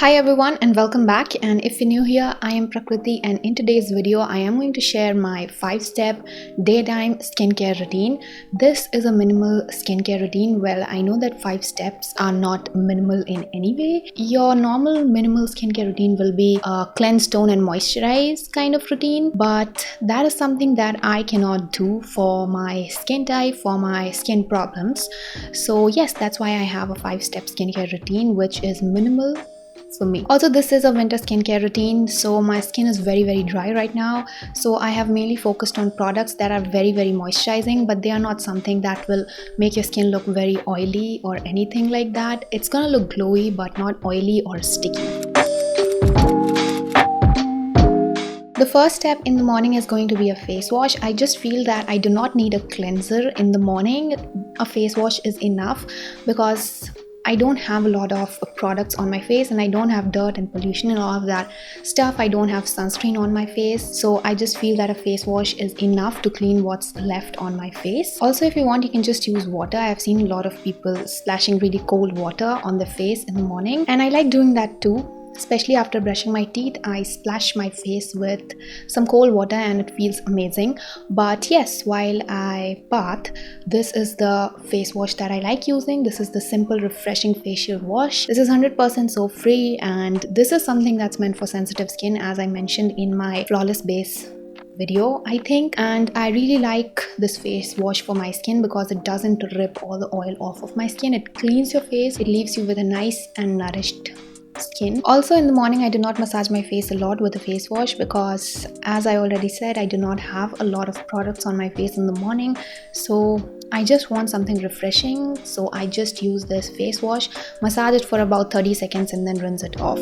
Hi everyone and welcome back, and if you're new here, I am Prakriti, and in today's video I am going to share my 5-step daytime skincare routine. This is a minimal skincare routine. Well, I know that 5 steps are not minimal in any way. Your normal minimal skincare routine will be a cleanse, tone and moisturize kind of routine, but that is something that I cannot do for my skin type, for my skin problems. So yes, that's why I have a 5-step skincare routine which is minimal for me. Also, this is a winter skincare routine, so my skin is very dry right now, so I have mainly focused on products that are very moisturizing, but they are not something that will make your skin look very oily or anything like that. It's gonna look glowy but not oily or sticky. The first step in the morning is going to be a face wash. I just feel that I do not need a cleanser in the morning. A face wash is enough because I don't have a lot of products on my face and I don't have dirt and pollution and all of that stuff. I don't have sunscreen on my face, so I just feel that a face wash is enough to clean what's left on my face. Also, if you want, you can just use water. I have seen a lot of people splashing really cold water on their face in the morning, and I like doing that too. Especially after brushing my teeth, I splash my face with some cold water and it feels amazing. But yes, while I bath, this is the face wash that I like using. This is the simple refreshing facial wash. This is 100% soap free, and this is something that's meant for sensitive skin, as I mentioned in my flawless base video, I think. And I really like this face wash for my skin because it doesn't rip all the oil off of my skin. It cleans your face. It leaves you with a nice and nourished skin. Also, in the morning I do not massage my face a lot with a face wash because, as I already said, I do not have a lot of products on my face in the morning, so I just want something refreshing. So I just use this face wash, massage it for about 30 seconds and then rinse it off.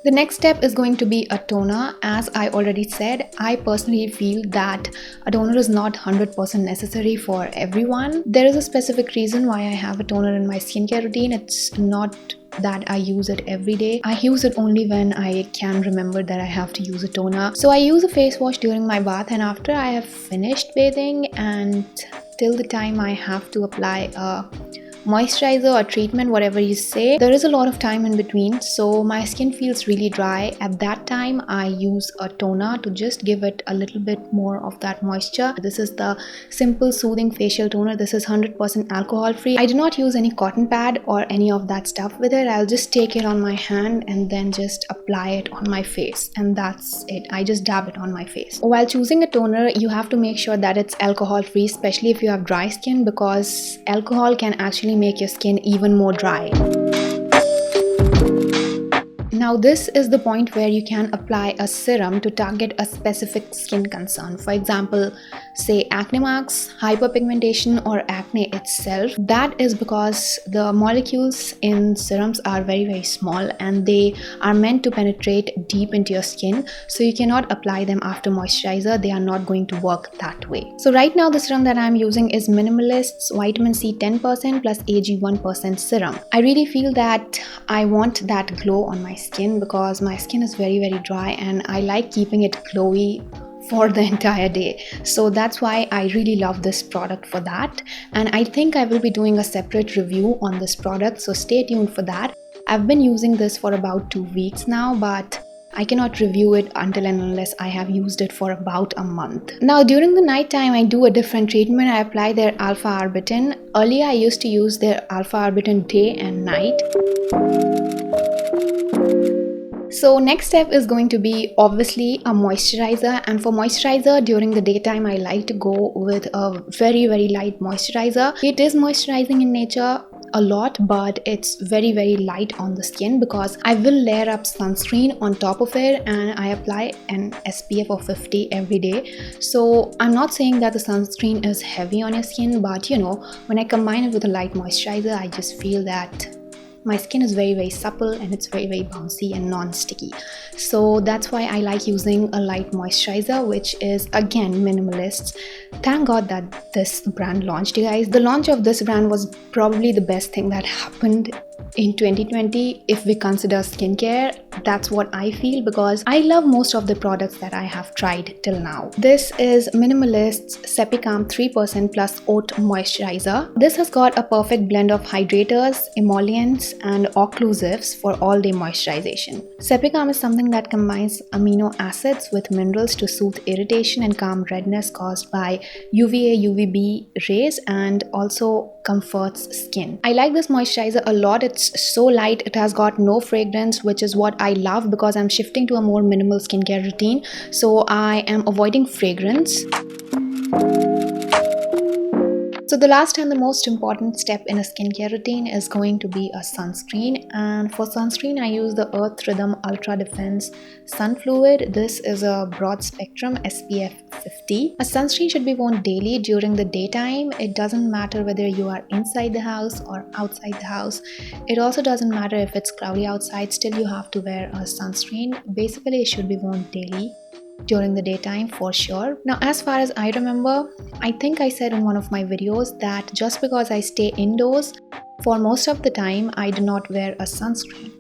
The next step is going to be a toner. As I already said, I personally feel that a toner is not 100% necessary for everyone. There is a specific reason why I have a toner in my skincare routine. It's not that I use it every day. I use it only when I can remember that I have to use a toner. So I use a face wash during my bath, and after I have finished bathing and till the time I have to apply a moisturizer or treatment, whatever you say, there is a lot of time in between, so my skin feels really dry. At that time I use a toner to just give it a little bit more of that moisture. This is the simple soothing facial toner. This is 100% alcohol free. I do not use any cotton pad or any of that stuff with it. I'll just take it on my hand and then just apply it on my face, and that's it. I just dab it on my face. While choosing a toner, you have to make sure that it's alcohol free, especially if you have dry skin, because alcohol can actually make your skin even more dry. Now, this is the point where you can apply a serum to target a specific skin concern. For example, say acne marks, hyperpigmentation, or acne itself. That is because the molecules in serums are very small and they are meant to penetrate deep into your skin, so you cannot apply them after moisturizer. They are not going to work that way. So right now the serum that I'm using is Minimalist's Vitamin C 10% plus AG 1% serum. I really feel that I want that glow on my skin because my skin is very dry and I like keeping it glowy for the entire day. So that's why I really love this product for that, and I think I will be doing a separate review on this product, so stay tuned for that. I've been using this for about 2 weeks now, but I cannot review it until and unless I have used it for about a month. Now, during the night time, I do a different treatment. I apply their alpha arbutin. Earlier I used to use their alpha arbutin day and night. So next step is going to be obviously a moisturizer, and for moisturizer during the daytime I like to go with a very light moisturizer. It is moisturizing in nature a lot, but it's very light on the skin because I will layer up sunscreen on top of it and I apply an SPF of 50 every day. So I'm not saying that the sunscreen is heavy on your skin, but you know, when I combine it with a light moisturizer, I just feel that my skin is very supple and it's very bouncy and non-sticky. So that's why I like using a light moisturizer, which is again Minimalist. Thank God that this brand launched, you guys. The launch of this brand was probably the best thing that happened in 2020 if we consider skincare. That's what I feel, because I love most of the products that I have tried till now. This is Minimalist's Sepicam 3% plus Oat Moisturizer. This has got a perfect blend of hydrators, emollients and occlusives for all-day moisturization. Sepicam is something that combines amino acids with minerals to soothe irritation and calm redness caused by UVA UVB rays, and also comforts skin. I like this moisturizer a lot. It's so light. It has got no fragrance, which is what I love because I'm shifting to a more minimal skincare routine. So I am avoiding fragrance. So the last and the most important step in a skincare routine is going to be a sunscreen, and for sunscreen I use the Earth Rhythm Ultra Defense Sun Fluid. This is a broad spectrum SPF 50. A sunscreen should be worn daily during the daytime. It doesn't matter whether you are inside the house or outside the house. It also doesn't matter if it's cloudy outside, still you have to wear a sunscreen. Basically it should be worn daily during the daytime for sure. Now, as far as I remember, I think I said in one of my videos that just because I stay indoors, for most of the time I do not wear a sunscreen.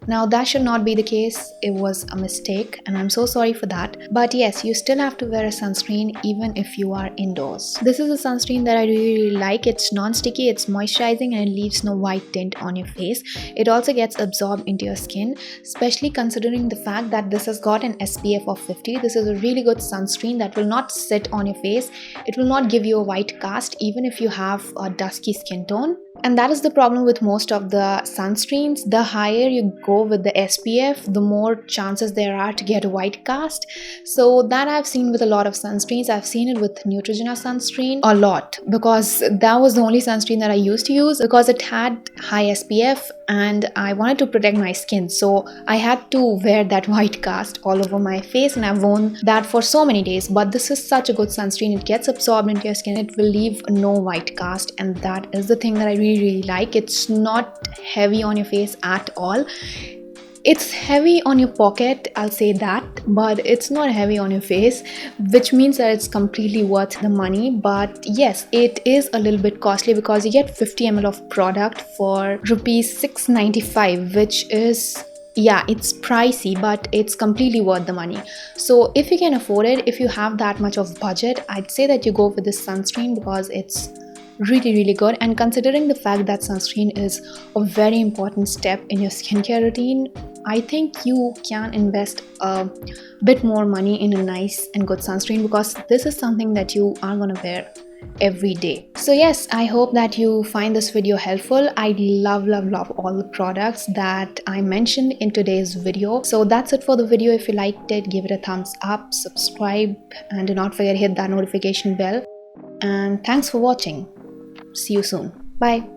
Now that should not be the case. It was a mistake and I'm so sorry for that. But yes, you still have to wear a sunscreen even if you are indoors. This is a sunscreen that I really like. It's non-sticky, it's moisturizing and it leaves no white tint on your face. It also gets absorbed into your skin, especially considering the fact that this has got an SPF of 50. This is a really good sunscreen that will not sit on your face. It will not give you a white cast even if you have a dusky skin tone. And that is the problem with most of the sunscreens. The higher you go with the SPF, the more chances there are to get a white cast. So that I've seen with a lot of sunscreens. I've seen it with Neutrogena sunscreen a lot, because that was the only sunscreen that I used to use because it had high SPF and I wanted to protect my skin. So I had to wear that white cast all over my face, and I've worn that for so many days. But this is such a good sunscreen. It gets absorbed into your skin. It will leave no white cast, and that is the thing that I really like. It's not heavy on your face at all. It's heavy on your pocket, I'll say that, but it's not heavy on your face, which means that it's completely worth the money. But yes, it is a little bit costly because you get 50 ml of product for rupees 695, which is, yeah, it's pricey, but it's completely worth the money. So if you can afford it, if you have that much of budget, I'd say that you go for this sunscreen because it's really good. And considering the fact that sunscreen is a very important step in your skincare routine, I think you can invest a bit more money in a nice and good sunscreen, because this is something that you are gonna wear every day. So yes, I hope that you find this video helpful. I love all the products that I mentioned in today's video. So that's it for the video. If you liked it, give it a thumbs up, subscribe, and do not forget to hit that notification bell. And thanks for watching. See you soon. Bye.